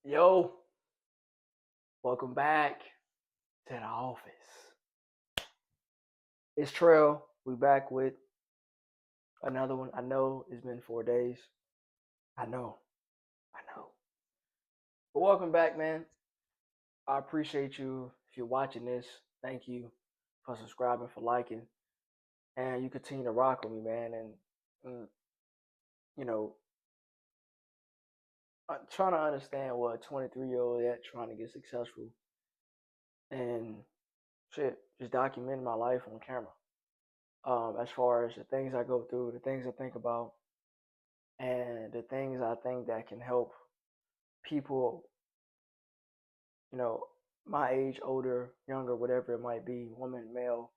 Yo, welcome back to the office. It's Trail. We back with another one. I know it's been 4 days. I know. I know. But welcome back, man. I appreciate you if you're watching this. Thank you for subscribing, for liking, and you continue to rock with me, man. And you know, I'm trying to understand what a 23-year-old at trying to get successful and shit, just documenting my life on camera. As far as the things I go through, the things I think about, and the things I think that can help people, you know, my age, older, younger, whatever it might be, woman, male,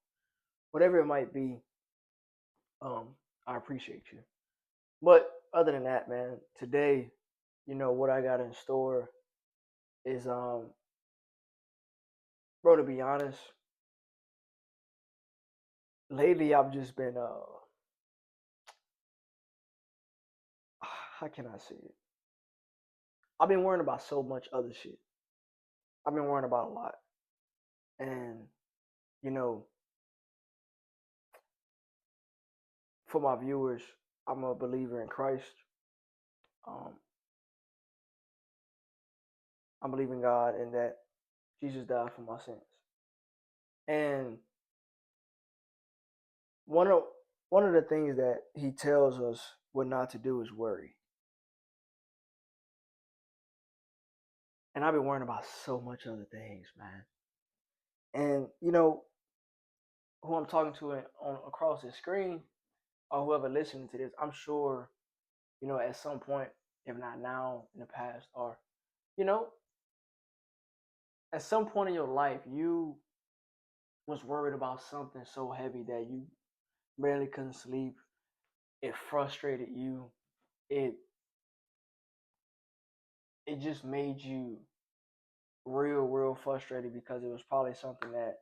whatever it might be, um, I appreciate you. But other than that, man, today, what I got in store is, bro, to be honest, lately I've just been, how can I say it? I've been worrying about so much other shit. I've been worrying about a lot. And, you know, for my viewers, I'm a believer in Christ. Um, I believe in God and that Jesus died for my sins. And one of one of the things that he tells us what not to do is worry. And I've been worrying about so much other things, man. And who I'm talking to on across the screen or whoever listening to this, I'm sure, at some point, if not now, in the past, or you know, at some point in your life, you was worried about something so heavy that you barely couldn't sleep. It frustrated you. It it just made you real frustrated because it was probably something that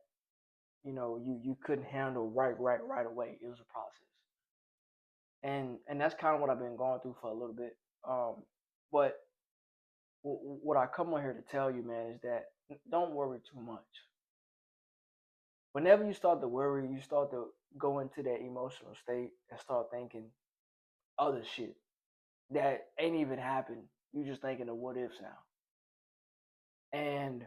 you couldn't handle right away. It was a process, and that's kind of what I've been going through for a little bit. But what I come on here to tell you, man, is that don't worry too much. Whenever you start to worry, you start to go into that emotional state and start thinking other shit that ain't even happened. You just thinking of what ifs now. And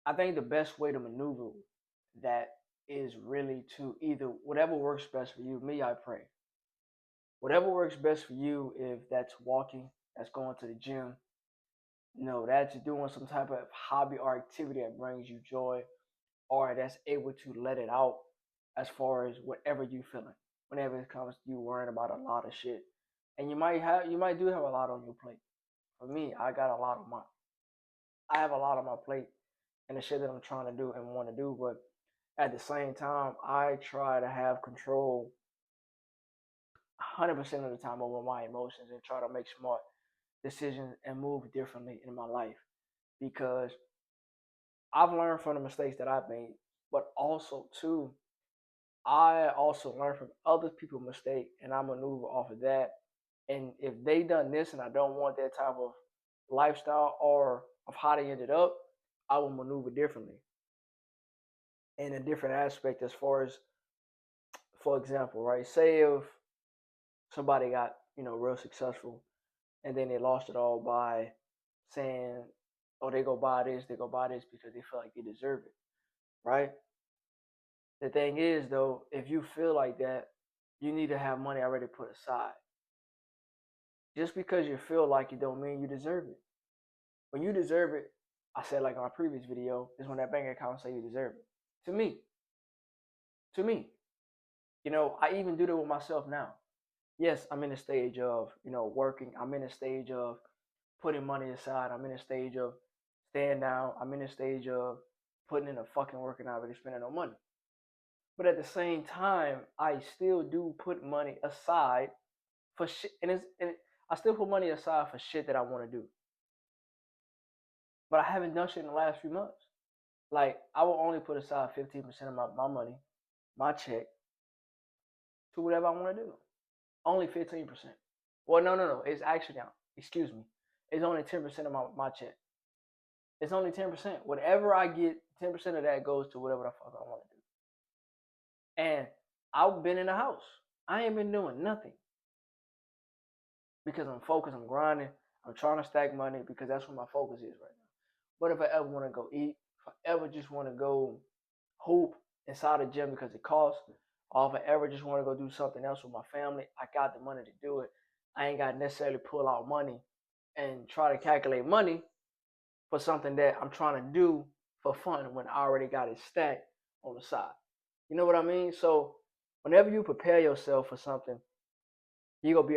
I think the best way to maneuver that is really to either whatever works best for you. Me, I pray. Whatever works best for you, if that's walking, that's going to the gym, that's doing some type of hobby or activity that brings you joy, or that's able to let it out as far as whatever you feeling. Whenever it comes to you worrying about a lot of shit. And you might do have a lot on your plate. For me, I have a lot on my plate and the shit that I'm trying to do and want to do, but at the same time, I try to have control 100% of the time over my emotions and try to make smart decisions and move differently in my life because I've learned from the mistakes that I've made, but also too, I also learn from other people's mistake and I maneuver off of that. And if they done this and I don't want that type of lifestyle or of how they ended up, I will maneuver differently in a different aspect as far as, for example, right? Say if somebody got, real successful and then they lost it all by saying, oh, they go buy this because they feel like they deserve it, right? The thing is, though, if you feel like that, you need to have money already put aside. Just because you feel like it don't mean you deserve it. When you deserve it, I said like on my previous video, is when that bank account say you deserve it. To me, to me, I even do that with myself now. Yes, I'm in a stage of, working. I'm in a stage of putting money aside. I'm in a stage of staying down. I'm in a stage of putting in a fucking work and not really spending no money. But at the same time, I still do put money aside for shit, I still put money aside for shit that I want to do. But I haven't done shit in the last few months. Like I will only put aside 15% of my money, my check, to whatever I want to do. Only 15%. Well, no. It's actually down. Excuse me. is only 10% of my check. It's only 10%. Whatever I get, 10% of that goes to whatever the fuck I want to do. And I've been in the house. I ain't been doing nothing because I'm focused. I'm grinding. I'm trying to stack money because that's what my focus is right now. But if I ever want to go eat, if I ever just want to go hoop inside the gym because it costs, or if I ever just want to go do something else with my family, I got the money to do it. I ain't got to necessarily pull out money and try to calculate money for something that I'm trying to do for fun when I already got it stacked on the side. You know what I mean? So whenever you prepare yourself for something, you gonna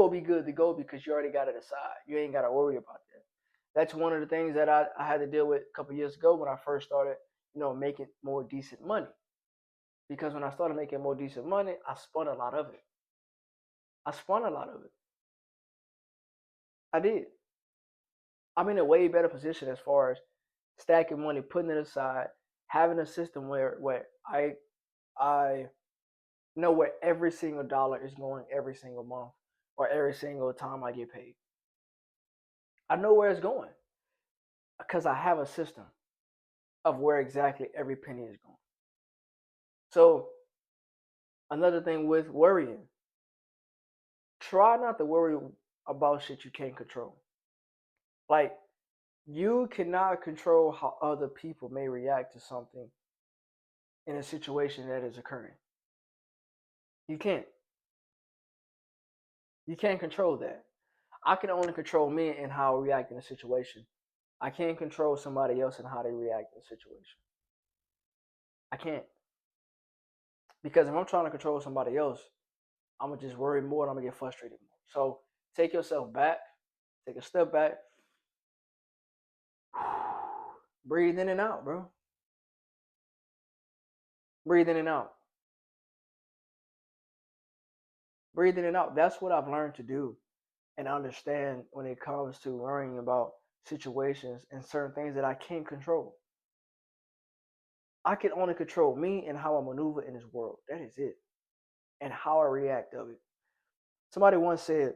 be good to go because you already got it aside. You ain't gotta worry about that. That's one of the things that I had to deal with a couple years ago when I first started, making more decent money. Because when I started making more decent money, I spun a lot of it. I spun a lot of it. I did. I'm in a way better position as far as stacking money, putting it aside, having a system where I know where every single dollar is going every single month or every single time I get paid. I know where it's going because I have a system of where exactly every penny is going. So another thing with worrying, try not to worry about shit you can't control. Like, you cannot control how other people may react to something in a situation that is occurring. You can't. You can't control that. I can only control me and how I react in a situation. I can't control somebody else and how they react in a situation. I can't. Because if I'm trying to control somebody else, I'm going to just worry more and I'm going to get frustrated more. So take yourself back, take a step back, breathe in and out, bro. Breathe in and out. Breathe in and out. That's what I've learned to do and understand when it comes to worrying about situations and certain things that I can't control. I can only control me and how I maneuver in this world. That is it. And how I react of it. Somebody once said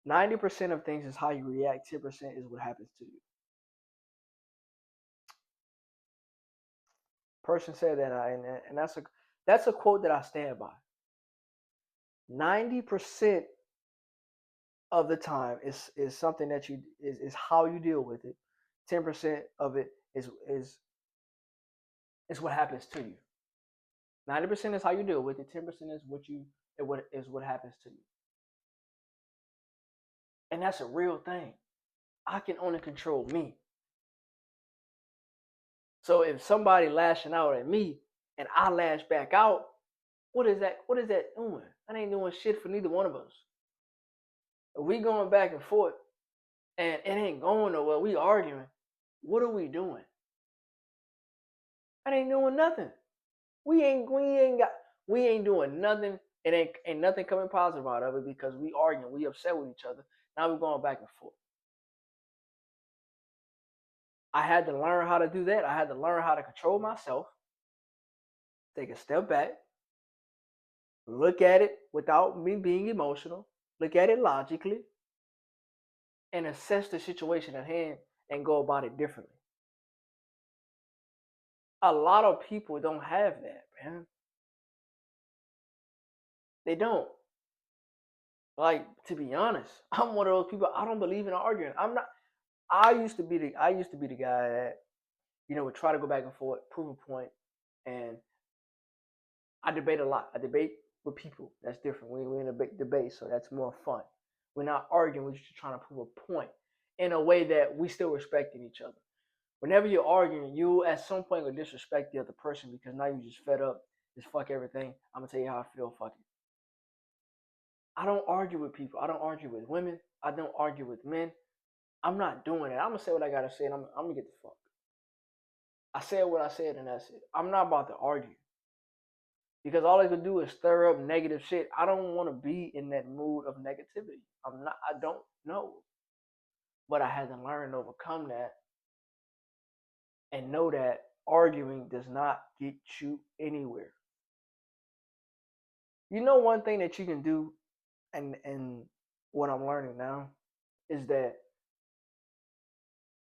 90% of things is how you react, 10% is what happens to you. Person said that, and that's a quote that I stand by. 90% of the time is something that is how you deal with it. 10% of it is what happens to you. 90% is how you deal with it. 10% is what happens to you. And that's a real thing. I can only control me. So if somebody lashing out at me and I lash back out, what is that doing? That ain't doing shit for neither one of us. If we going back and forth and it ain't going nowhere, we arguing, what are we doing? That ain't doing nothing. We ain't doing nothing. It ain't nothing coming positive out of it because we arguing, we upset with each other. Now we're going back and forth. I had to learn how to do that. I had to learn how to control myself, take a step back, look at it without me being emotional, look at it logically, and assess the situation at hand and go about it differently. A lot of people don't have that, man. They don't. Like, to be honest, I'm one of those people. I don't believe in arguing. I'm not. I used to be the guy that would try to go back and forth, prove a point, and I debate a lot. I debate with people. That's different. We're in a debate, so that's more fun. We're not arguing. We're just trying to prove a point in a way that we still respecting each other. Whenever you're arguing, you at some point will disrespect the other person because now you just fed up. Just fuck everything. I'm gonna tell you how I feel. Fuck it. I don't argue with people. I don't argue with women. I don't argue with men. I'm not doing it. I'm gonna say what I gotta say, and I'm gonna get the fuck. I said what I said, and that's it. I'm not about to argue because all I can do is stir up negative shit. I don't want to be in that mood of negativity. I'm not. I don't know, but I had to learn to overcome that and know that arguing does not get you anywhere. You know one thing that you can do and what I'm learning now is that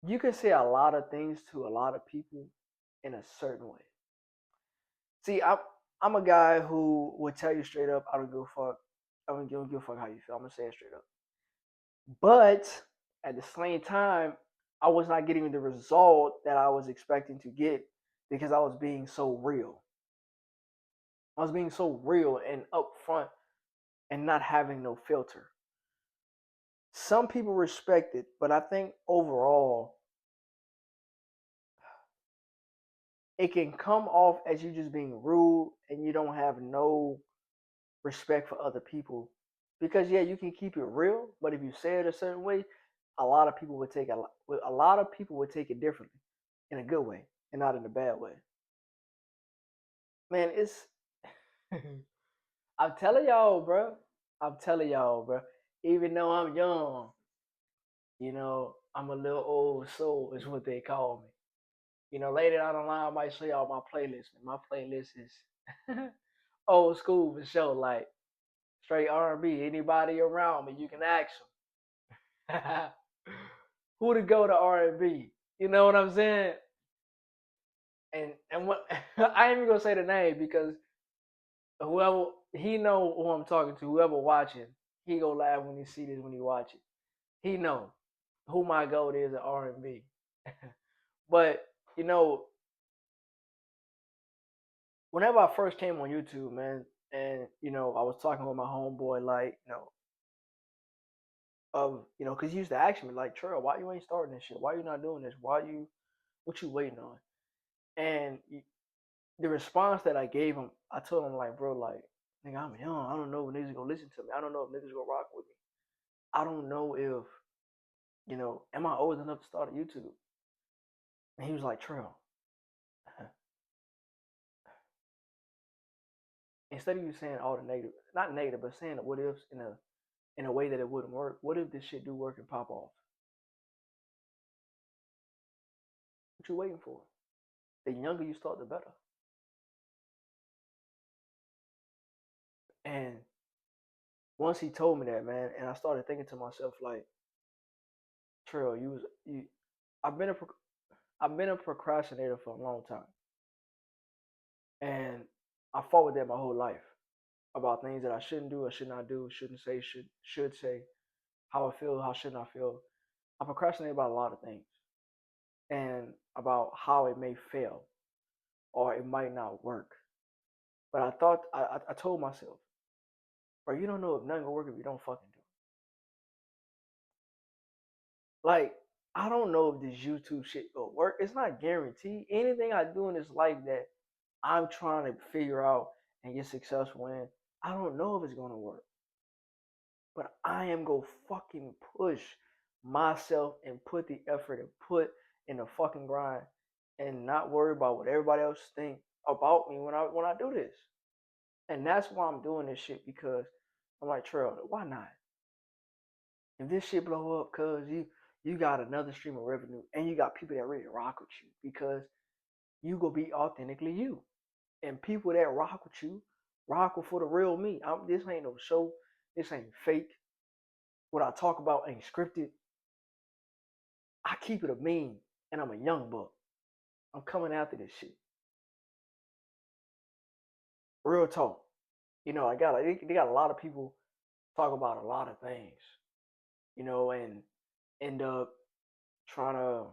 you can say a lot of things to a lot of people in a certain way. See, I'm a guy who would tell you straight up, I don't give a fuck. I don't give a fuck how you feel. I'm gonna say it straight up. But at the same time, I was not getting the result that I was expecting to get because I was being so real. I was being so real and upfront and not having no filter. Some people respect it, but I think overall it can come off as you just being rude and you don't have no respect for other people. Because yeah, you can keep it real, but if you say it a certain way, a lot of people would take it differently, in a good way and not in a bad way. Man, it's I'm telling y'all, bro. I'm telling y'all, bro. Even though I'm young, I'm a little old soul, is what they call me. Later down the line, I might show y'all my playlist. Man, my playlist is old school for sure, like straight R&B. Anybody around me, you can ask them who to go to R&B. You know what I'm saying? And what I ain't even gonna say the name because whoever he know who I'm talking to, whoever watching, he gonna laugh when he see this when he watch it. He know who my goat is at R&B. But you know, whenever I first came on YouTube, man, and I was talking with my homeboy, like, because he used to ask me, like, Trail, why you ain't starting this shit? Why you not doing this? What you waiting on? And the response that I gave him, I told him, like, bro, like, nigga, I'm young. I don't know if niggas gonna listen to me. I don't know if niggas gonna rock with me. I don't know if, am I old enough to start a YouTube? And he was like, Trail, instead of you saying all the negative, not negative, but saying the what ifs in a way that it wouldn't work, what if this shit do work and pop off? What you waiting for? The younger you start, the better. And once he told me that, man, and I started thinking to myself, like, Trail, you. I've been a I've been a procrastinator for a long time, and I fought with that my whole life about things that I shouldn't do, or should not do, shouldn't say, should say, how I feel, how shouldn't I feel. I procrastinate about a lot of things, and about how it may fail or it might not work. But I thought I told myself, bro, you don't know if nothing gonna work if you don't fucking do it. Like, I don't know if this YouTube shit gonna work. It's not guaranteed. Anything I do in this life that I'm trying to figure out and get successful in, I don't know if it's gonna work. But I am gonna fucking push myself and put the effort and put in the fucking grind and not worry about what everybody else think about me when I do this. And that's why I'm doing this shit, because I'm like, Trail, why not? If this shit blow up, cause you got another stream of revenue and you got people that ready to rock with you, because you gonna be authentically you. And people that rock with you, rock with for the real me. This ain't no show. This ain't fake. What I talk about ain't scripted. I keep it a mean, and I'm a young buck. I'm coming after this shit. Real talk. They got a lot of people talk about a lot of things, and end up trying to,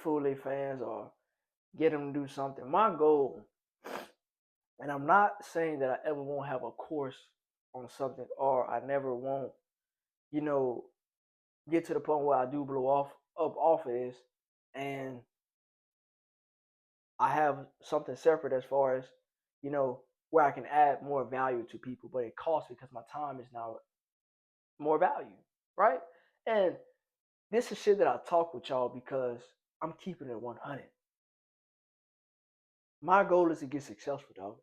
fool their fans or get them to do something. My goal, and I'm not saying that I ever won't have a course on something, or I never won't, you know, get to the point where I do blow off of this, and I have something separate as far as, you know, where I can add more value to people, but it costs because my time is now more value, right? And this is shit that I talk with y'all because I'm keeping it 100. My goal is to get successful, dog.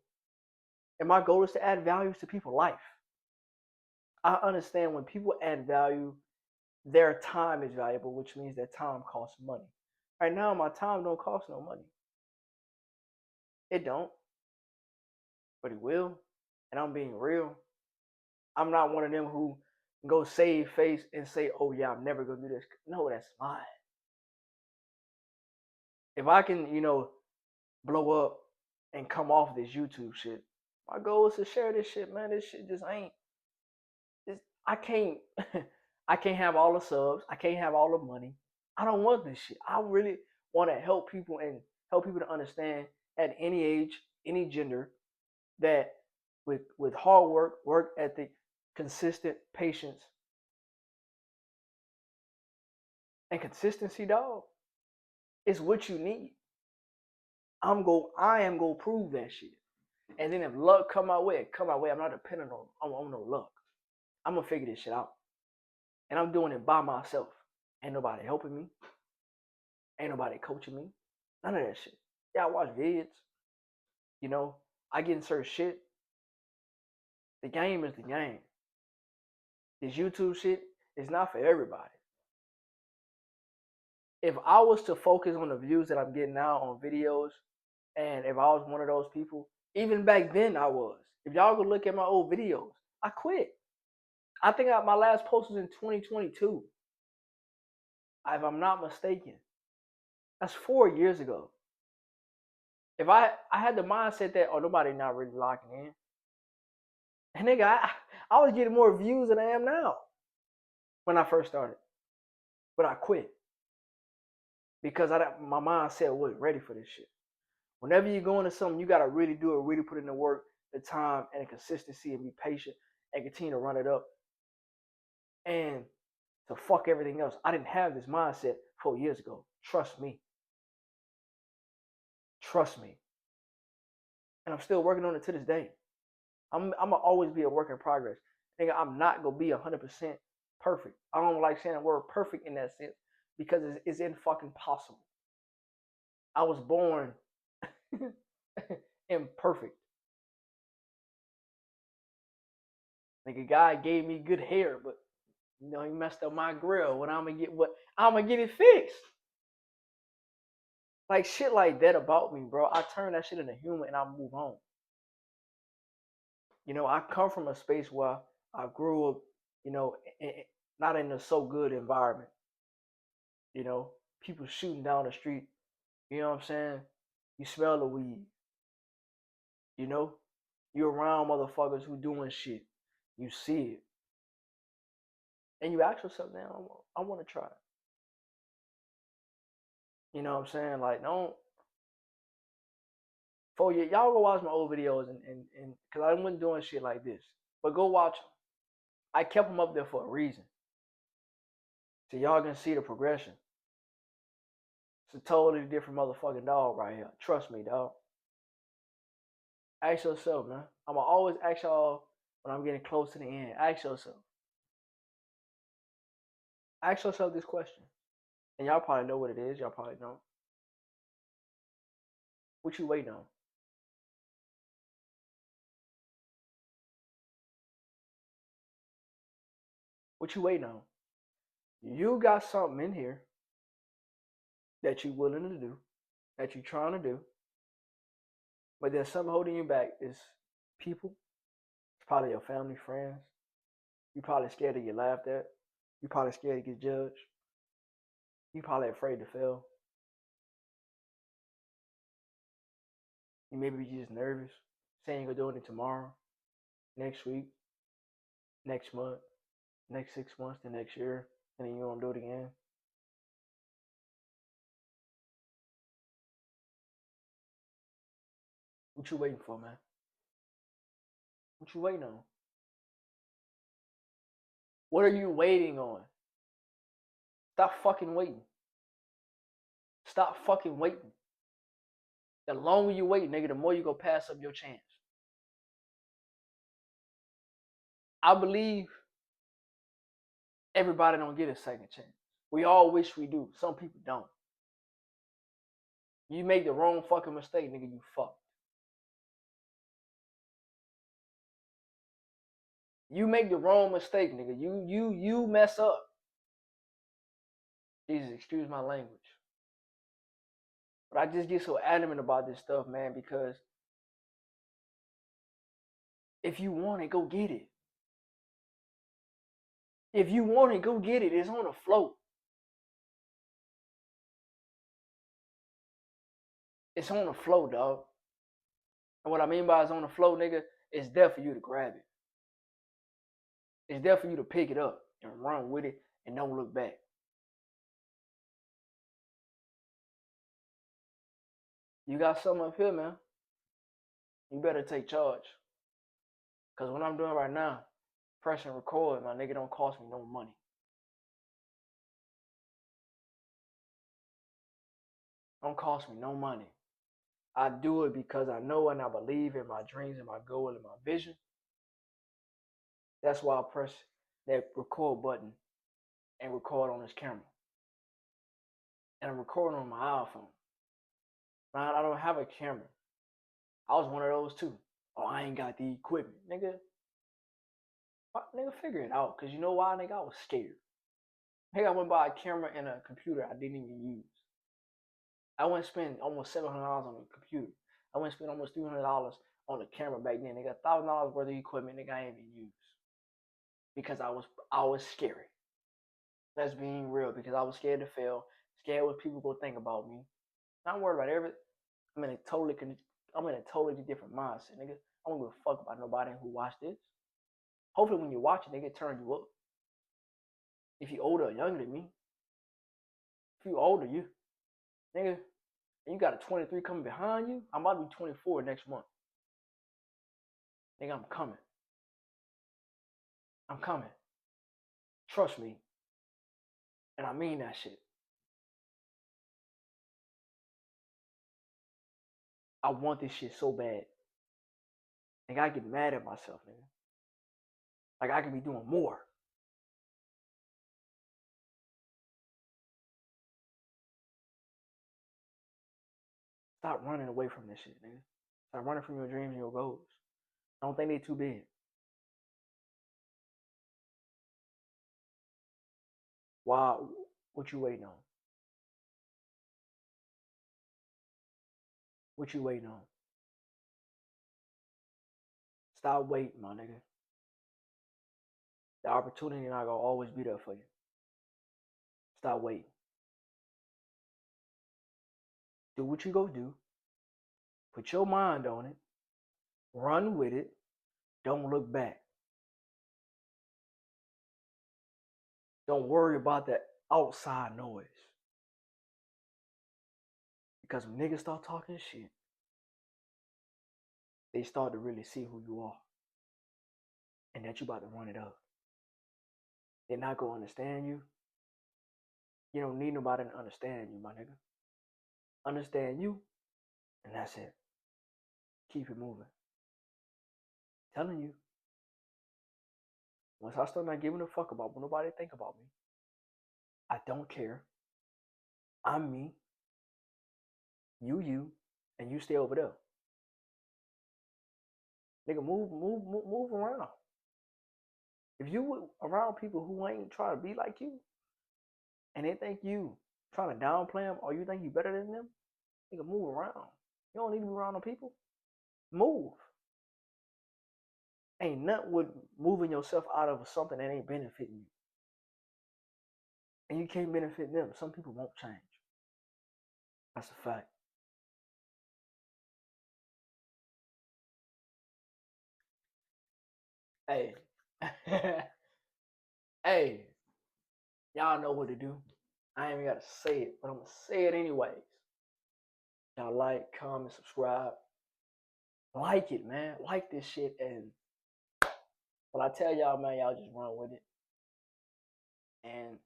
And my goal is to add value to people's life. I understand when people add value, their time is valuable, which means their time costs money. Right now, my time don't cost no money. It don't, but it will. And I'm being real. I'm not one of them who go save face and say, "Oh yeah, I'm never gonna do this." No, that's lying. If I can, blow up and come off this YouTube shit, my goal is to share this shit, man. This shit just ain't. I can't. I can't have all the subs. I can't have all the money. I don't want this shit. I really want to help people and help people to understand at any age, any gender, that with hard work ethic, consistent patience, and consistency, dog, is what you need. I am gonna prove that shit. And then if luck come my way, come my way. I'm not dependent on no luck. I'm gonna figure this shit out. And I'm doing it by myself. Ain't nobody helping me. Ain't nobody coaching me. None of that shit. Yeah, I watch vids. I get in certain shit. The game is the game. This YouTube shit is not for everybody. If I was to focus on the views that I'm getting now on videos, and if I was one of those people, even back then I was. If y'all go look at my old videos, I quit. I think my last post was in 2022. If I'm not mistaken. That's 4 years ago. If I had the mindset that, oh, nobody not really locking in. And nigga, I was getting more views than I am now when I first started. But I quit. Because my mindset wasn't ready for this shit. Whenever you go into something, you gotta really do it, really put in the work, the time, and the consistency, and be patient, and continue to run it up. And to fuck everything else. I didn't have this mindset 4 years ago. Trust me. Trust me. And I'm still working on it to this day. I'm gonna always be a work in progress. Nigga, I'm not gonna be 100% perfect. I don't like saying the word perfect in that sense because it's in fucking possible. I was born imperfect. Nigga, God gave me good hair, but he messed up my grill. I'm gonna get it fixed. Like shit like that about me, bro. I turn that shit into humor and I move on. I come from a space where I grew up, not in a so good environment. People shooting down the street. You know what I'm saying? You smell the weed. You're around motherfuckers who doing shit. You see it. And you ask yourself, man, I want to try it. You know what I'm saying? Like, don't. For y'all go watch my old videos and because I wasn't doing shit like this. But go watch them. I kept them up there for a reason. So y'all can see the progression. It's a totally different motherfucking dog right here. Trust me, dog. Ask yourself, man. I'ma always ask y'all when I'm getting close to the end. Ask yourself. Ask yourself this question. And y'all probably know what it is. Y'all probably don't. What you waiting on? What you waiting on? You got something in here that you willing to do, that you trying to do, but there's something holding you back. It's people. It's probably your family, friends. You probably scared to get laughed at. You probably scared to get judged. You probably afraid to fail. You maybe just nervous, saying you're doing it tomorrow, next week, next month, next 6 months, the next year, and then you're gonna do it again. What you waiting for, man? What you waiting on? What are you waiting on? Stop fucking waiting. Stop fucking waiting. The longer you wait, nigga, the more you go pass up your chance. I believe everybody don't get a second chance. We all wish we do. Some people don't. You make the wrong fucking mistake, nigga, you fucked. You make the wrong mistake, nigga. You mess up. Jesus, excuse my language. But I just get so adamant about this stuff, man, because if you want it, go get it. If you want it, go get it. It's on the float. It's on the float, dog. And what I mean by it's on the float, nigga, it's there for you to grab it. It's there for you to pick it up and run with it and don't look back. You got something up here, man. You better take charge. Because what I'm doing right now, press and record, my nigga, don't cost me no money. Don't cost me no money. I do it because I know and I believe in my dreams and my goal and my vision. That's why I press that record button and record on this camera. And I'm recording on my iPhone. Now, I don't have a camera. I was one of those too. Oh, I ain't got the equipment. Nigga, figure it out. Because you know why, nigga? I was scared. Nigga, I went buy a camera and a computer I didn't even use. I went spend almost $700 on a computer. I went spend almost $300 on the camera back then. They got $1,000 worth of equipment nigga I ain't even used. Because I was scary. That's being real. Because I was scared to fail. Scared what people gonna think about me. Not worried about everything. I'm in a totally different mindset, nigga. I don't give a fuck about nobody who watched this. Hopefully when you watch it, nigga, turn you up. If you older or younger than me. If you older, you nigga, and you got a 23 coming behind you, I'm about to be 24 next month. Nigga, I'm coming. I'm coming. Trust me. And I mean that shit. I want this shit so bad. Nigga, I get mad at myself, nigga. Like I could be doing more. Stop running away from this shit, nigga. Stop running from your dreams and your goals. I don't think they too big. Why? What you waiting on? What you waiting on? Stop waiting, my nigga. The opportunity not gonna always be there for you. Stop waiting. Do what you go do. Put your mind on it. Run with it. Don't look back. Don't worry about that outside noise. Because when niggas start talking shit, they start to really see who you are. And that you about to run it up. They're not gonna understand you. You don't need nobody to understand you, my nigga. Understand you, and that's it. Keep it moving. I'm telling you. Once I start not giving a fuck about what nobody think about me, I don't care. I'm me. You, and you stay over there. Nigga, move around. If you around people who ain't trying to be like you, and they think you trying to downplay them, or you think you better than them, nigga, move around. You don't need to be around them people. Move. Ain't nothing with moving yourself out of something that ain't benefiting you. And you can't benefit them. Some people won't change. That's a fact. Hey. Hey. Y'all know what to do. I ain't even got to say it, but I'm going to say it anyways. Y'all like, comment, subscribe. Like it, man. Like this shit. And when I tell y'all, man, y'all just run with it. And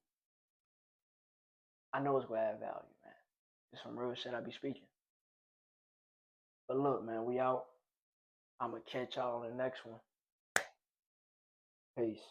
I know it's going to add value, man. It's some real shit I be speaking. But look, man, we out. I'm going to catch y'all on the next one. Peace.